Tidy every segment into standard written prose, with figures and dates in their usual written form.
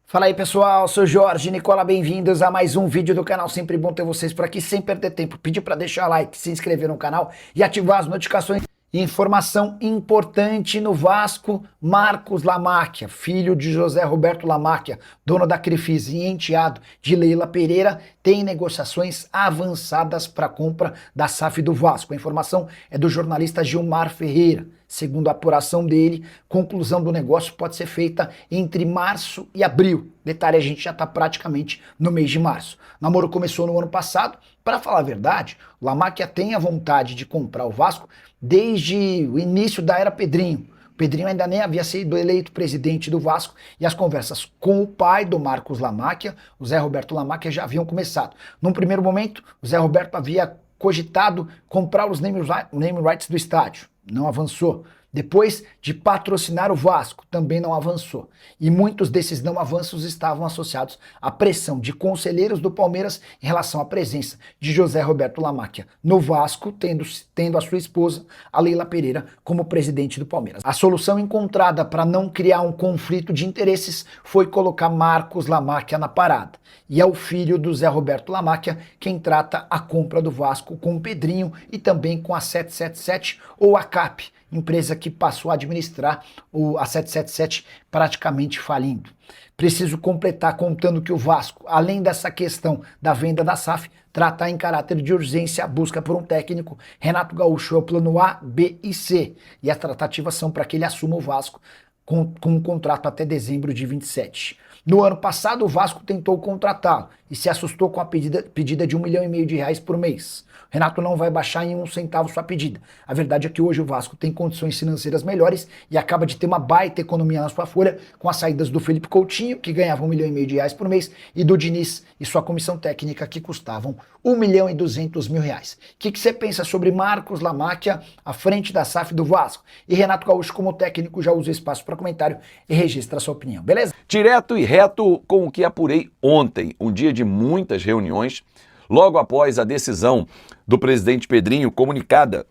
Fala aí pessoal, sou Jorge Nicola, bem-vindos a mais um vídeo do canal. Sempre bom ter vocês por aqui, sem perder tempo. Pedir para deixar like, se inscrever no canal e ativar as notificações. Informação importante no Vasco: Marcos Lamáquia, filho de José Roberto Lamáquia, dono da Crefisa e enteado de Leila Pereira, tem negociações avançadas para a compra da SAF do Vasco. A informação é do jornalista Gilmar Ferreira. Segundo a apuração dele, conclusão do negócio pode ser feita entre março e abril. Detalhe, a gente já está praticamente no mês de março. O namoro começou no ano passado. Para falar a verdade, o Lamáquia tem a vontade de comprar o Vasco desde o início da era Pedrinho. O Pedrinho ainda nem havia sido eleito presidente do Vasco e as conversas com o pai do Marcos Lamáquia, o Zé Roberto Lamáquia, já haviam começado. Num primeiro momento, o Zé Roberto havia cogitado comprar os name rights do estádio. Não avançou. Depois de patrocinar o Vasco, também não avançou. E muitos desses não avanços estavam associados à pressão de conselheiros do Palmeiras em relação à presença de José Roberto Lamáquia no Vasco, tendo a sua esposa, a Leila Pereira, como presidente do Palmeiras. A solução encontrada para não criar um conflito de interesses foi colocar Marcos Lamáquia na parada. E é o filho do Zé Roberto Lamáquia quem trata a compra do Vasco com o Pedrinho e também com a 777 ou a CAP, empresa que passou a administrar a 777 praticamente falindo. Preciso completar contando que o Vasco, além dessa questão da venda da SAF, trata em caráter de urgência a busca por um técnico. Renato Gaúcho é o plano A, B e C. E as tratativas são para que ele assuma o Vasco com um contrato até dezembro de 27. No ano passado, o Vasco tentou contratá-lo e se assustou com a pedida de R$1,5 milhão por mês. Renato não vai baixar em 1 centavo sua pedida. A verdade é que hoje o Vasco tem condições financeiras melhores e acaba de ter uma baita economia na sua folha com as saídas do Felipe Coutinho, que ganhava R$1,5 milhão por mês, e do Diniz e sua comissão técnica, que custavam R$1,2 milhão. O que você pensa sobre Marcos Lamáquia à frente da SAF do Vasco? E Renato Gaúcho, como técnico, já usa o espaço para comentário e registra a sua opinião, beleza? Direto e reto com o que apurei ontem, um dia de muitas reuniões, logo após a decisão do presidente Pedrinho, comunicada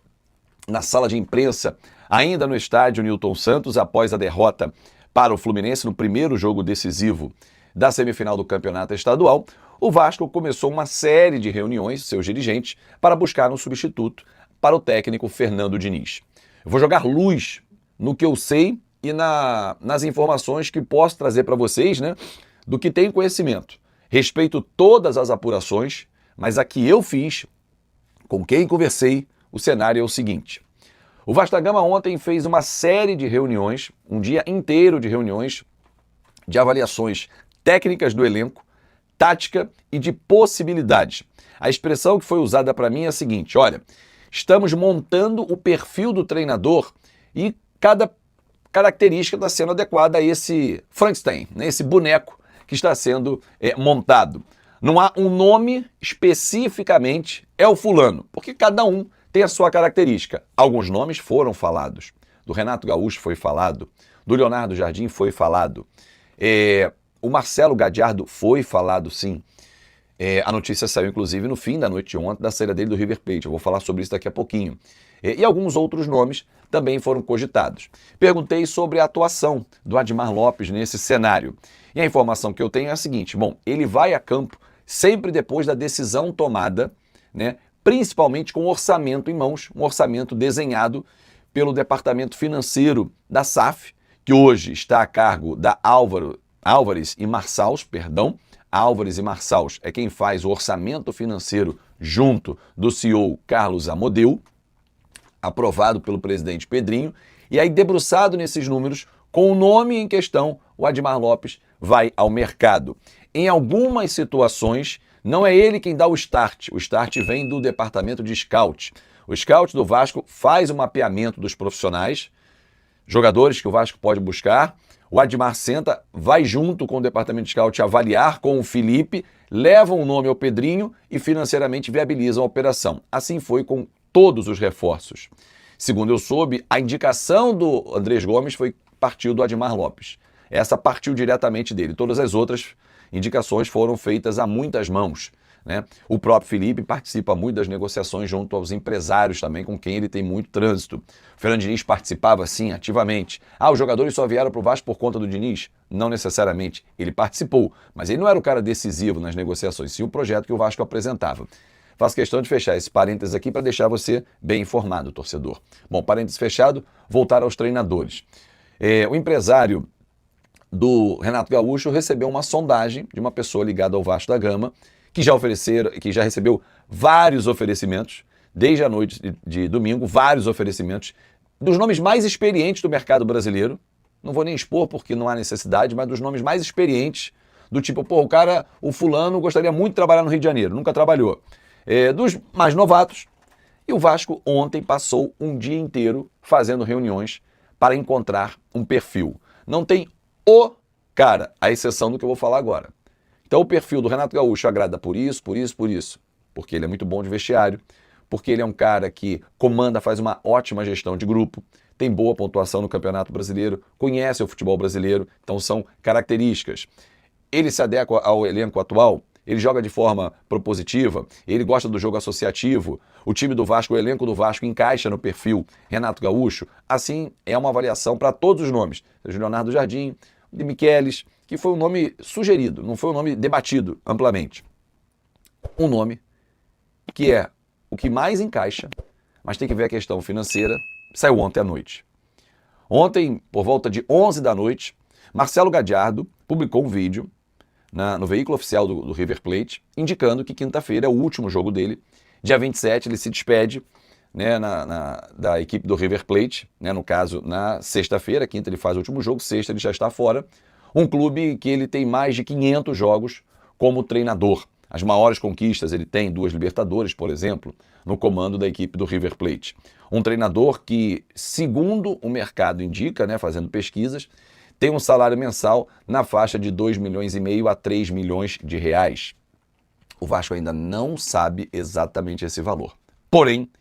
na sala de imprensa, ainda no estádio Newton Santos, após a derrota para o Fluminense no primeiro jogo decisivo da semifinal do campeonato estadual, o Vasco começou uma série de reuniões, seus dirigentes, para buscar um substituto para o técnico Fernando Diniz. Eu vou jogar luz no que eu sei e nas informações que posso trazer para vocês, né, do que tenho conhecimento. Respeito todas as apurações, mas a que eu fiz, com quem conversei, o cenário é o seguinte. O Vasco da Gama ontem fez uma série de reuniões, um dia inteiro de reuniões, de avaliações técnicas do elenco, tática e de possibilidades. A expressão que foi usada para mim é a seguinte: olha, estamos montando o perfil do treinador e cada característica está sendo adequada a esse Frankenstein, né, esse boneco que está sendo montado. Não há um nome especificamente, é o fulano, porque cada um tem a sua característica. Alguns nomes foram falados. Do Renato Gaúcho foi falado, do Leonardo Jardim foi falado, o Marcelo Gadiardo foi falado, sim. A notícia saiu, inclusive, no fim da noite de ontem, da saída dele do River Plate. Eu vou falar sobre isso daqui a pouquinho. E alguns outros nomes também foram cogitados. Perguntei sobre a atuação do Admar Lopes nesse cenário. E a informação que eu tenho é a seguinte: bom, ele vai a campo sempre depois da decisão tomada, né, principalmente com o orçamento em mãos, um orçamento desenhado pelo departamento financeiro da SAF, que hoje está a cargo da Álvares e Marçals, perdão. Álvares e Marçals é quem faz o orçamento financeiro junto do CEO Carlos Amodeu, aprovado pelo presidente Pedrinho, e aí debruçado nesses números, com o nome em questão, o Admar Lopes vai ao mercado. Em algumas situações, não é ele quem dá o start vem do departamento de scout. O scout do Vasco faz o mapeamento dos profissionais, jogadores que o Vasco pode buscar. O Admar senta, vai junto com o departamento de scout avaliar com o Felipe, levam o nome ao Pedrinho e financeiramente viabilizam a operação. Assim foi com todos os reforços. Segundo eu soube, a indicação do Andrés Gomes partiu do Admar Lopes. Essa partiu diretamente dele. Todas as outras indicações foram feitas a muitas mãos. né? O próprio Felipe participa muito das negociações junto aos empresários também, com quem ele tem muito trânsito. O Fernando Diniz participava, sim, ativamente. Os jogadores só vieram para o Vasco por conta do Diniz? Não necessariamente. Ele participou, mas ele não era o cara decisivo nas negociações, sim o projeto que o Vasco apresentava. Faço questão de fechar esse parênteses aqui para deixar você bem informado, torcedor. Bom, parênteses fechado, voltar aos treinadores. O empresário do Renato Gaúcho recebeu uma sondagem de uma pessoa ligada ao Vasco da Gama, que já recebeu vários oferecimentos, desde a noite de domingo, vários oferecimentos dos nomes mais experientes do mercado brasileiro. Não vou nem expor porque não há necessidade, mas dos nomes mais experientes, do tipo, o fulano gostaria muito de trabalhar no Rio de Janeiro, nunca trabalhou. Dos mais novatos. E o Vasco ontem passou um dia inteiro fazendo reuniões para encontrar um perfil. Não tem o cara, à exceção do que eu vou falar agora. Então o perfil do Renato Gaúcho agrada por isso. Porque ele é muito bom de vestiário, porque ele é um cara que comanda, faz uma ótima gestão de grupo, tem boa pontuação no Campeonato Brasileiro, conhece o futebol brasileiro, então são características. Ele se adequa ao elenco atual, ele joga de forma propositiva, ele gosta do jogo associativo, o time do Vasco, o elenco do Vasco encaixa no perfil Renato Gaúcho. Assim, é uma avaliação para todos os nomes, seja o Leonardo Jardim, o de Michelis, que foi um nome sugerido, não foi um nome debatido amplamente. Um nome que é o que mais encaixa, mas tem que ver a questão financeira, saiu ontem à noite. Ontem, por volta de 11 da noite, Marcelo Gadiardo publicou um vídeo no veículo oficial do River Plate, indicando que quinta-feira é o último jogo dele. Dia 27 ele se despede, né, da equipe do River Plate, né, no caso na sexta-feira, quinta ele faz o último jogo, sexta ele já está fora. Um clube que ele tem mais de 500 jogos como treinador. As maiores conquistas ele tem, 2 Libertadores, por exemplo, no comando da equipe do River Plate. Um treinador que, segundo o mercado indica, né, fazendo pesquisas, tem um salário mensal na faixa de 2,5 milhões a 3 milhões de reais. O Vasco ainda não sabe exatamente esse valor. Porém,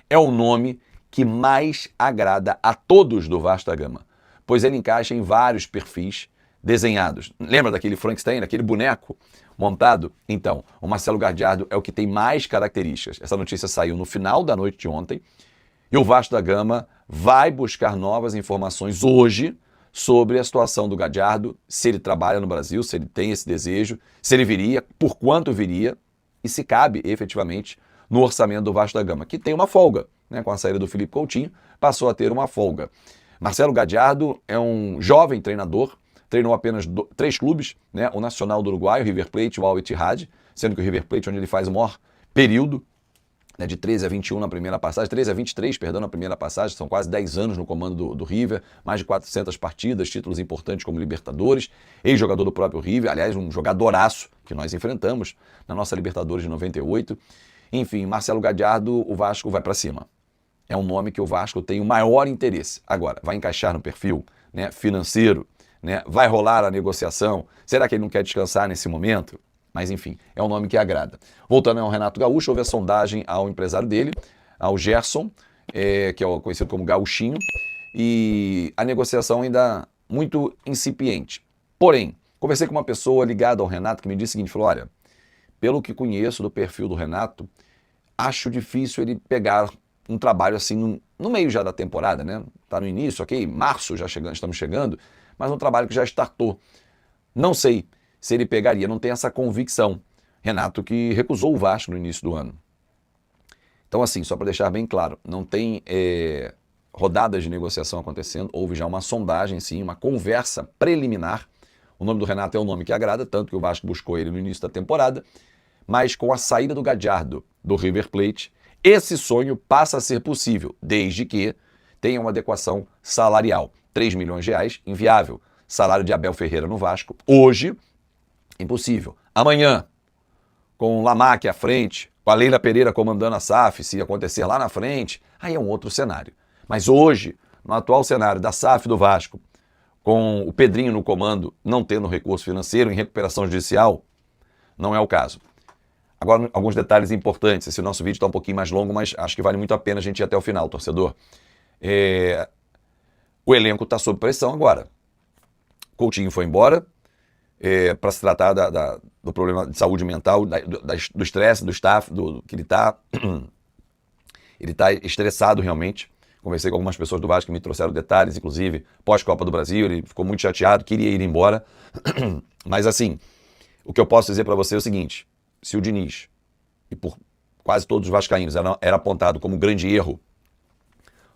é o nome que mais agrada a todos do Vasco da Gama, pois ele encaixa em vários perfis desenhados. Lembra daquele Frankenstein, aquele boneco montado? Então, o Marcelo Gadiardo é o que tem mais características. Essa notícia saiu no final da noite de ontem e o Vasco da Gama vai buscar novas informações hoje sobre a situação do Gadiardo, se ele trabalha no Brasil, se ele tem esse desejo, se ele viria, por quanto viria e se cabe efetivamente no orçamento do Vasco da Gama, que tem uma folga, né? Com a saída do Felipe Coutinho, passou a ter uma folga. Marcelo Gadiardo é um jovem treinador, treinou apenas 3 clubes, né? O Nacional do Uruguai, o River Plate e o Al Ittihad, sendo que o River Plate, onde ele faz o maior período, né, de 13 a 21 na primeira passagem, 13 a 23, perdão, na primeira passagem, são quase 10 anos no comando do River, mais de 400 partidas, títulos importantes como Libertadores, ex-jogador do próprio River, aliás, um jogadoraço que nós enfrentamos na nossa Libertadores de 98. Enfim, Marcelo Gadiardo, o Vasco vai para cima. É um nome que o Vasco tem o maior interesse. Agora, vai encaixar no perfil, né, financeiro, né, vai rolar a negociação? Será que ele não quer descansar nesse momento? Mas enfim, é um nome que agrada. Voltando ao Renato Gaúcho, houve a sondagem ao empresário dele, ao Gerson, que é conhecido como Gauchinho, e a negociação ainda muito incipiente. Porém, conversei com uma pessoa ligada ao Renato que me disse o seguinte, falou, olha, pelo que conheço do perfil do Renato, acho difícil ele pegar um trabalho assim no meio já da temporada, né? Tá no início, ok, março já estamos chegando, mas um trabalho que já startou. Não sei se ele pegaria, não tem essa convicção. Renato que recusou o Vasco no início do ano. Então assim, só para deixar bem claro, não tem rodadas de negociação acontecendo, houve já uma sondagem sim, uma conversa preliminar. O nome do Renato é um nome que agrada, tanto que o Vasco buscou ele no início da temporada, mas com a saída do Gadiardo do River Plate, esse sonho passa a ser possível, desde que tenha uma adequação salarial. 3 milhões de reais, inviável. Salário de Abel Ferreira no Vasco, hoje, impossível. Amanhã, com o Lamaque à frente, com a Leila Pereira comandando a SAF, se acontecer lá na frente, aí é um outro cenário. Mas hoje, no atual cenário da SAF do Vasco, com o Pedrinho no comando, não tendo recurso financeiro, em recuperação judicial, não é o caso. Agora, alguns detalhes importantes. Esse nosso vídeo está um pouquinho mais longo, mas acho que vale muito a pena a gente ir até o final, torcedor. O elenco está sob pressão agora. Coutinho foi embora, para se tratar do problema de saúde mental, do estresse, do staff, que ele está. Ele está estressado realmente. Conversei com algumas pessoas do Vasco que me trouxeram detalhes, inclusive pós-Copa do Brasil. Ele ficou muito chateado, queria ir embora. Mas assim, o que eu posso dizer para você é o seguinte: se o Diniz, e por quase todos os vascaínos, era apontado como um grande erro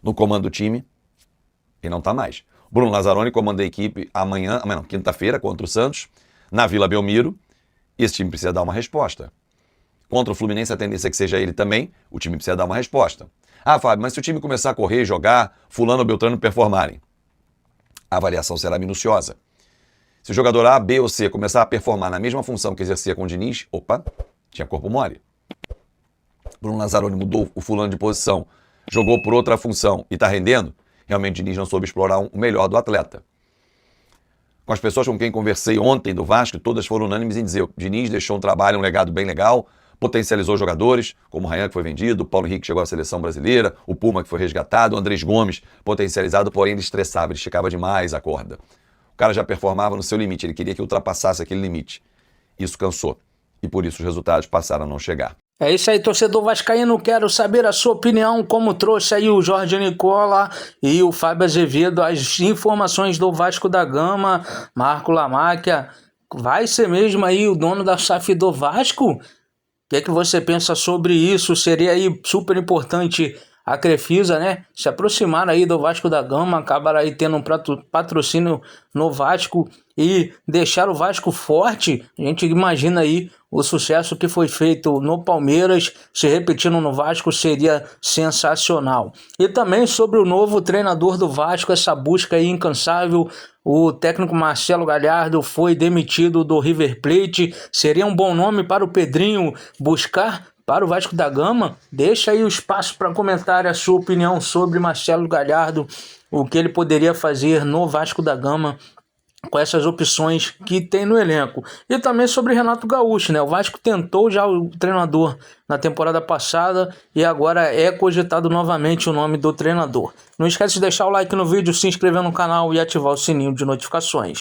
no comando do time, ele não está mais. Bruno Lazzaroni comanda a equipe quinta-feira, contra o Santos, na Vila Belmiro, e esse time precisa dar uma resposta. Contra o Fluminense, a tendência é que seja ele também, o time precisa dar uma resposta. Ah, Fábio, mas se o time começar a correr, jogar, fulano ou Beltrano performarem, a avaliação será minuciosa. Se o jogador A, B ou C começar a performar na mesma função que exercia com o Diniz, opa, tinha corpo mole. Bruno Lazzaroni mudou o fulano de posição, jogou por outra função e está rendendo, realmente o Diniz não soube explorar o melhor do atleta. Com as pessoas com quem conversei ontem do Vasco, todas foram unânimes em dizer: o Diniz deixou um trabalho, um legado bem legal, potencializou jogadores, como o Ryan, que foi vendido, o Paulo Henrique chegou à seleção brasileira, o Puma, que foi resgatado, o Andrés Gomes, potencializado, porém ele estressava, ele esticava demais a corda. O cara já performava no seu limite, ele queria que ultrapassasse aquele limite. Isso cansou, e por isso os resultados passaram a não chegar. É isso aí, torcedor vascaíno, quero saber a sua opinião, como trouxe aí o Jorge Nicola e o Fábio Azevedo as informações do Vasco da Gama. Marco Lamáquia vai ser mesmo aí o dono da SAF do Vasco? O que é que você pensa sobre isso? Seria aí super importante a Crefisa, né, se aproximar aí do Vasco da Gama, acabar aí tendo um patrocínio no Vasco e deixar o Vasco forte. A gente imagina aí o sucesso que foi feito no Palmeiras, se repetindo no Vasco, seria sensacional. E também sobre o novo treinador do Vasco, essa busca aí incansável. O técnico Marcelo Galhardo foi demitido do River Plate. Seria um bom nome para o Pedrinho buscar para o Vasco da Gama? Deixa aí o espaço para comentar a sua opinião sobre Marcelo Galhardo, o que ele poderia fazer no Vasco da Gama com essas opções que tem no elenco. E também sobre Renato Gaúcho, né? O Vasco tentou já o treinador na temporada passada e agora é cogitado novamente o nome do treinador. Não esquece de deixar o like no vídeo, se inscrever no canal e ativar o sininho de notificações.